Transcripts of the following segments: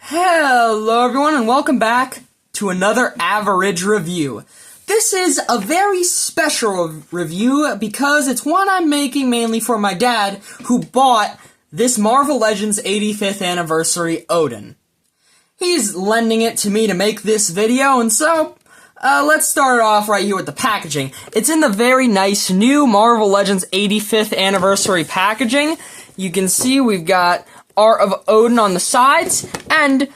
Hello everyone and welcome back to another average review. This is a very special review because it's one I'm making mainly for my dad, who bought this Marvel Legends 85th anniversary Odin. He's lending it to me to make this video, and so let's start off right here with the packaging. It's in the very nice new Marvel Legends 85th anniversary packaging. You can see we've got art of Odin on the sides, and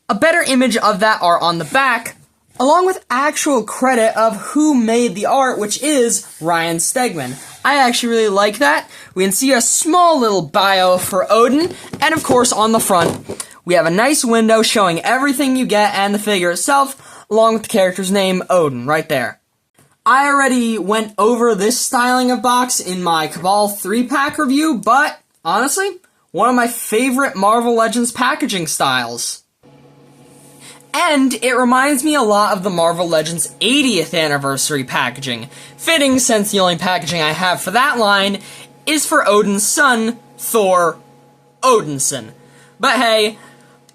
a better image of that art on the back, along with actual credit of who made the art, which is Ryan Stegman. I actually really like that. We can see a small little bio for Odin, and of course on the front, we have a nice window showing everything you get and the figure itself, along with the character's name, Odin, right there. I already went over this styling of box in my Cabal 3-pack review, but honestly, one of my favorite Marvel Legends packaging styles. And it reminds me a lot of the Marvel Legends 80th anniversary packaging. Fitting, since the only packaging I have for that line is for Odin's son, Thor Odinson. But hey,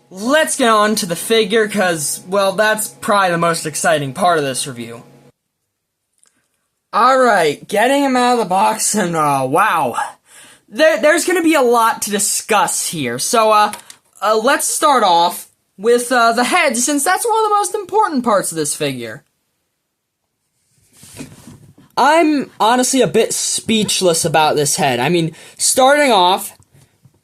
let's get on to the figure, because, well, that's probably the most exciting part of this review. Alright, getting him out of the box, and wow. There's gonna be a lot to discuss here, so let's start off with the head, since that's one of the most important parts of this figure. I'm honestly a bit speechless about this head. I mean, starting off,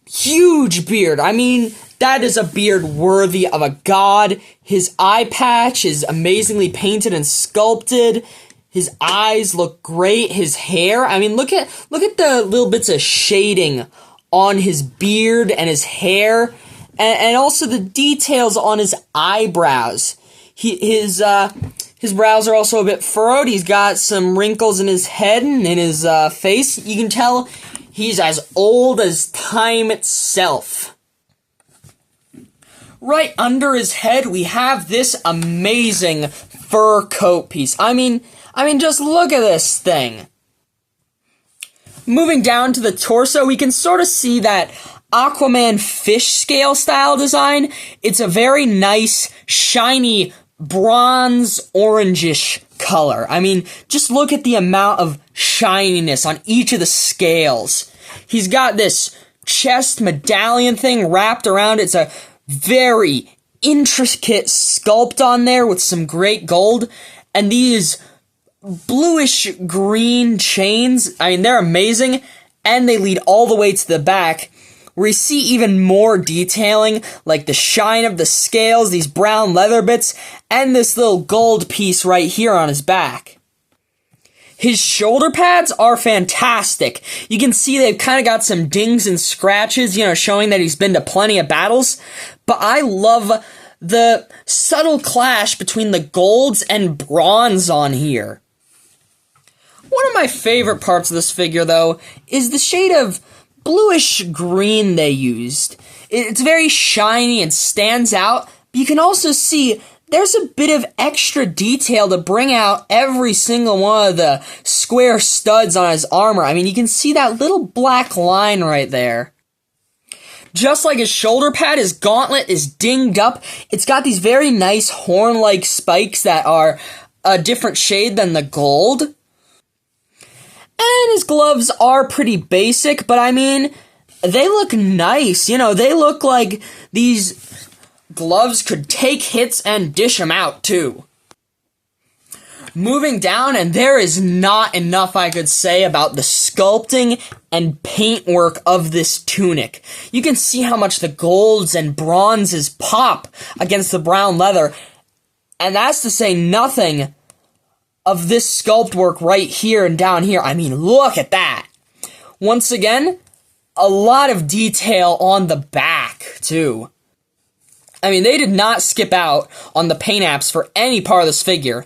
huge beard. I mean, that is a beard worthy of a god. His eye patch is amazingly painted and sculpted. His eyes look great. His hair, I mean, look at the little bits of shading on his beard and his hair, and also the details on his eyebrows. His brows are also a bit furrowed. He's got some wrinkles in his head and in his face. You can tell he's as old as time itself. Right under his head, we have this amazing fur coat piece. I mean, just look at this thing. Moving down to the torso, we can sort of see that Aquaman fish scale style design. It's a very nice, shiny, bronze orangish color. I mean, just look at the amount of shininess on each of the scales. He's got this chest medallion thing wrapped around. It's a very intricate sculpt on there with some great gold, and these bluish green chains, I mean, they're amazing, and they lead all the way to the back, where you see even more detailing, like the shine of the scales, these brown leather bits, and this little gold piece right here on his back. His shoulder pads are fantastic. You can see they've kind of got some dings and scratches, showing that he's been to plenty of battles, but I love the subtle clash between the golds and bronze on here. One of my favorite parts of this figure, though, is the shade of bluish green they used. It's very shiny and stands out, but you can also see there's a bit of extra detail to bring out every single one of the square studs on his armor. I mean, you can see that little black line right there. Just like his shoulder pad, his gauntlet is dinged up. It's got these very nice horn-like spikes that are a different shade than the gold. And his gloves are pretty basic, but I mean, they look nice. They look like these gloves could take hits and dish them out, too. Moving down, and there is not enough I could say about the sculpting and paintwork of this tunic. You can see how much the golds and bronzes pop against the brown leather, and that's to say nothing of this sculpt work right here and down here. I mean, look at that. Once again, a lot of detail on the back, too. I mean, they did not skip out on the paint apps for any part of this figure.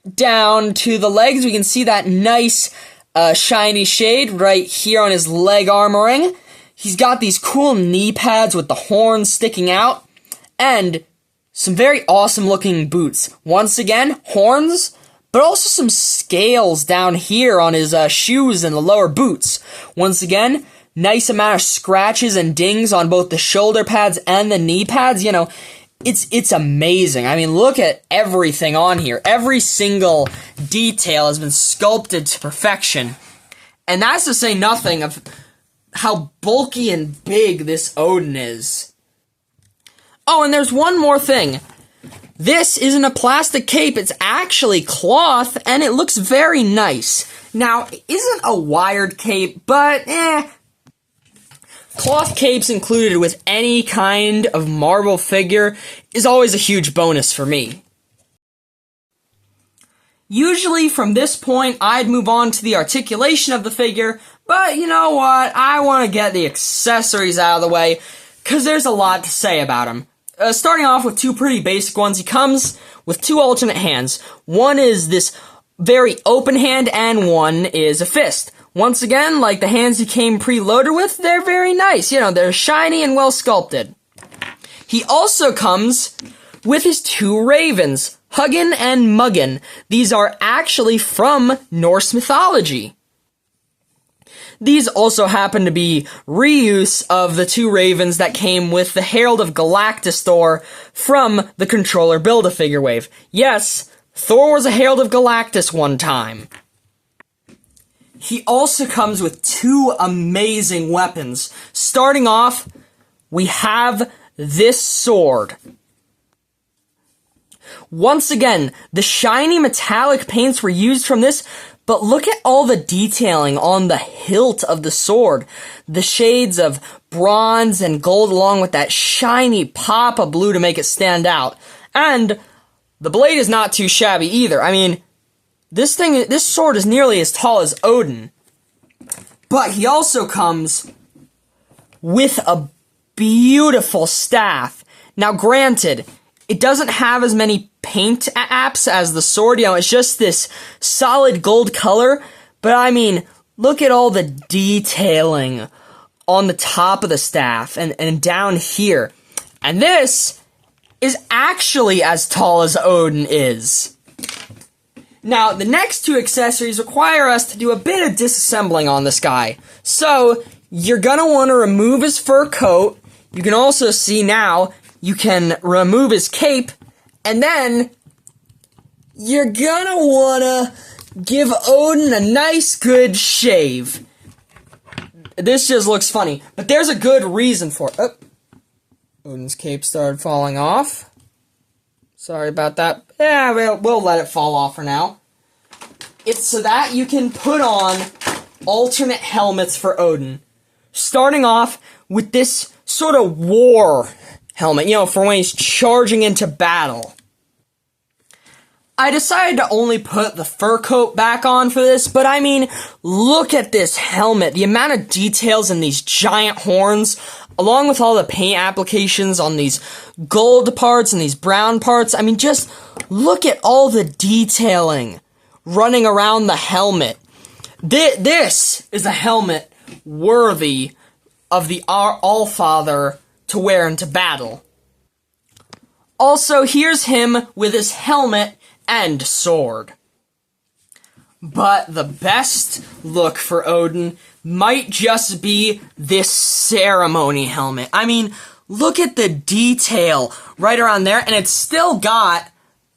Down to the legs, we can see that nice, shiny shade right here on his leg armoring. He's got these cool knee pads with the horns sticking out, and some very awesome looking boots. Once again, horns, but also some scales down here on his shoes and the lower boots. Once again, nice amount of scratches and dings on both the shoulder pads and the knee pads. You know, it's amazing. I mean, look at everything on here. Every single detail has been sculpted to perfection. And that's to say nothing of how bulky and big this Odin is. Oh, and there's one more thing. This isn't a plastic cape, it's actually cloth, and it looks very nice. Now, it isn't a wired cape, but cloth capes included with any kind of Marvel figure is always a huge bonus for me. Usually from this point, I'd move on to the articulation of the figure, but you know what? I want to get the accessories out of the way, because there's a lot to say about him. Starting off with two pretty basic ones, he comes with two alternate hands. One is this very open hand, and one is a fist. Once again, like the hands he came preloaded with, they're very nice. You know, they're shiny and well sculpted. He also comes with his two ravens, Hugin and Muggin. These are actually from Norse mythology. These also happen to be reuse of the two ravens that came with the Herald of Galactus Thor from the Controller Build-A-Figure wave. Yes, Thor was a Herald of Galactus one time. He also comes with two amazing weapons. Starting off, we have this sword. Once again, the shiny metallic paints were used from this, but look at all the detailing on the hilt of the sword. The shades of bronze and gold along with that shiny pop of blue to make it stand out. And the blade is not too shabby either. I mean, this sword is nearly as tall as Odin. But he also comes with a beautiful staff. Now granted, it doesn't have as many paint apps as the sword, you know, it's just this solid gold color, but I mean, look at all the detailing on the top of the staff and down here. And this is actually as tall as Odin is. Now, the next two accessories require us to do a bit of disassembling on this guy. So, you're gonna want to remove his fur coat. You can also see now, you can remove his cape, and then you're gonna wanna give Odin a nice good shave. This just looks funny, but there's a good reason for it. Oh, Odin's cape started falling off. Sorry about that. Yeah, we'll let it fall off for now. It's so that you can put on alternate helmets for Odin. Starting off with this sort of war helmet, you know, for when he's charging into battle. I decided to only put the fur coat back on for this, but I mean, look at this helmet. The amount of details in these giant horns, along with all the paint applications on these gold parts and these brown parts. I mean, just look at all the detailing running around the helmet. This is a helmet worthy of the Allfather to wear into battle. Also, here's him with his helmet and sword. But the best look for Odin might just be this ceremony helmet. I mean, look at the detail right around there, and it's still got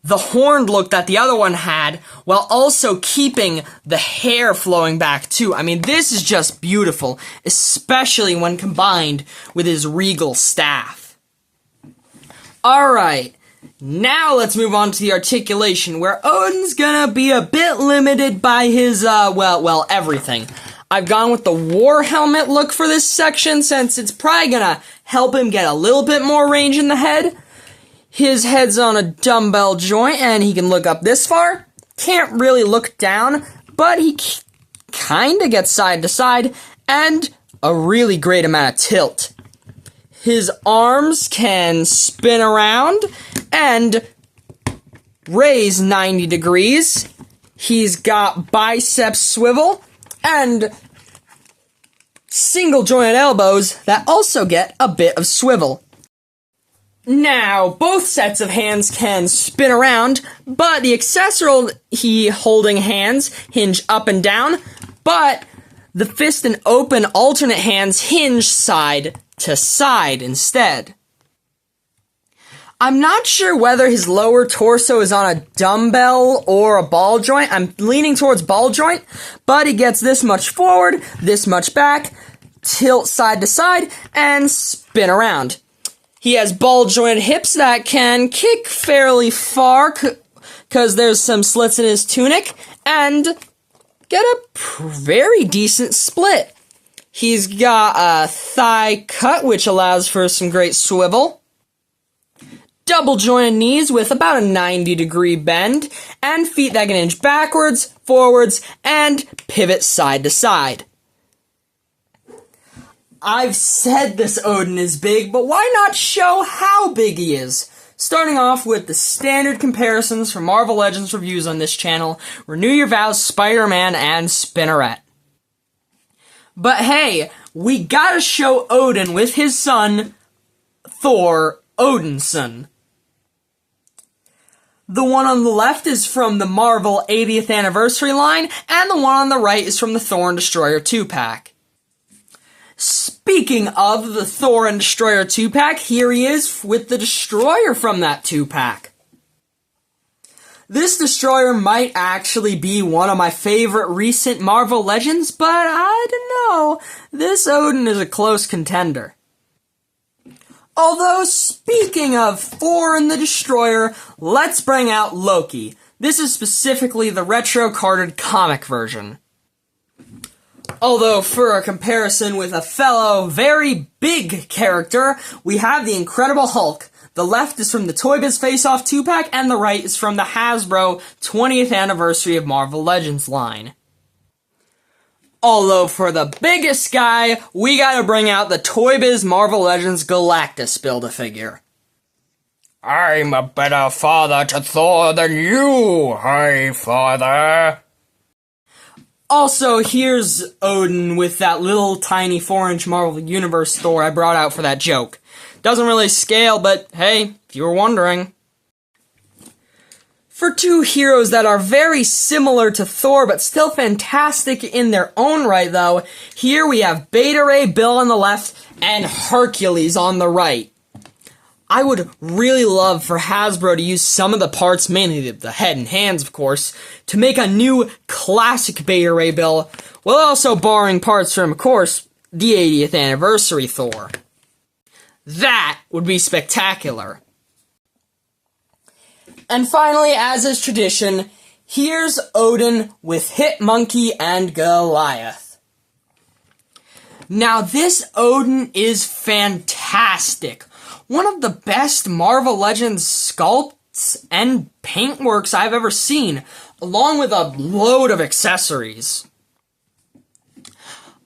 the horned look that the other one had, while also keeping the hair flowing back too. I mean, this is just beautiful, especially when combined with his regal staff. Alright, now let's move on to the articulation, where Odin's gonna be a bit limited by his, well, everything. I've gone with the war helmet look for this section, since it's probably gonna help him get a little bit more range in the head. His head's on a dumbbell joint, and he can look up this far. Can't really look down, but he kinda gets side to side, and a really great amount of tilt. His arms can spin around and raise 90 degrees. He's got bicep swivel and single jointed elbows that also get a bit of swivel. Now, both sets of hands can spin around, but the accessory holding hands hinge up and down, but The fist and open alternate hands hinge side to side instead. I'm not sure whether his lower torso is on a dumbbell or a ball joint. I'm leaning towards ball joint, but he gets this much forward, this much back, tilt side to side, and spin around. He has ball jointed hips that can kick fairly far because there's some slits in his tunic, and get a very decent split. He's got a thigh cut, which allows for some great swivel. Double jointed knees with about a 90-degree bend, and feet that can hinge backwards, forwards, and pivot side to side. I've said this Odin is big, but why not show how big he is? Starting off with the standard comparisons from Marvel Legends reviews on this channel, Renew Your Vows, Spider-Man, and Spinneret. But hey, we gotta show Odin with his son, Thor Odinson. The one on the left is from the Marvel 80th Anniversary line, and the one on the right is from the Thor and Destroyer 2-pack. Speaking of the Thor and Destroyer 2-pack, here he is with the Destroyer from that 2-pack. This Destroyer might actually be one of my favorite recent Marvel Legends, but I don't know, this Odin is a close contender. Although, speaking of Thor and the Destroyer, let's bring out Loki. This is specifically the retro-carded comic version. Although, for a comparison with a fellow, very big character, we have the Incredible Hulk. The left is from the Toy Biz Face Off 2-pack, and the right is from the Hasbro 20th Anniversary of Marvel Legends line. Although, for the biggest guy, we gotta bring out the Toy Biz Marvel Legends Galactus Build-A-Figure. I'm a better father to Thor than you, hey father. Also, here's Odin with that little tiny 4-inch Marvel Universe Thor I brought out for that joke. Doesn't really scale, but hey, if you were wondering. For two heroes that are very similar to Thor, but still fantastic in their own right, though, here we have Beta Ray Bill on the left and Hercules on the right. I would really love for Hasbro to use some of the parts, mainly the head and hands, of course, to make a new classic Beta Ray Bill, while also borrowing parts from, of course, the 80th Anniversary Thor. That would be spectacular. And finally, as is tradition, here's Odin with Hit Monkey and Goliath. Now, this Odin is fantastic. One of the best Marvel Legends sculpts and paintworks I've ever seen, along with a load of accessories.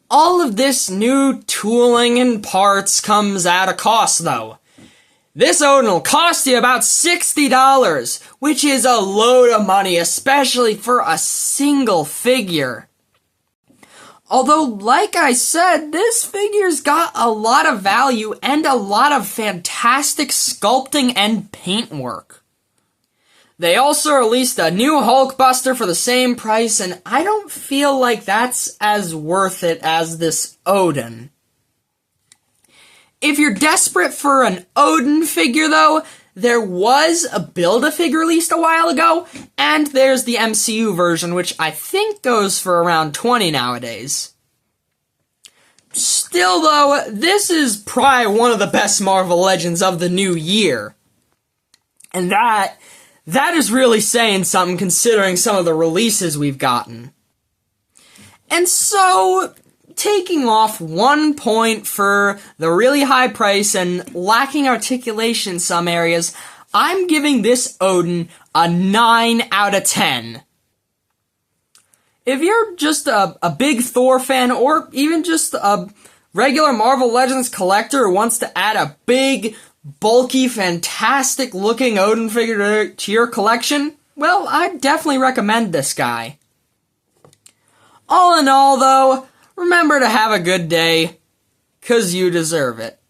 All of this new tooling and parts comes at a cost, though. This Odin will cost you about $60, which is a load of money, especially for a single figure. Although, like I said, this figure's got a lot of value and a lot of fantastic sculpting and paintwork. They also released a new Hulkbuster for the same price, and I don't feel like that's as worth it as this Odin. If you're desperate for an Odin figure, though, there was a Build-A-Figure released a while ago, and there's the MCU version, which I think goes for around $20 nowadays. Still, though, this is probably one of the best Marvel Legends of the new year. And that is really saying something considering some of the releases we've gotten. And so, taking off 1 point for the really high price and lacking articulation in some areas, I'm giving this Odin a 9 out of 10. If you're just a big Thor fan, or even just a regular Marvel Legends collector who wants to add a big, bulky, fantastic-looking Odin figure to your collection, well, I'd definitely recommend this guy. All in all, though, remember to have a good day, 'cause you deserve it.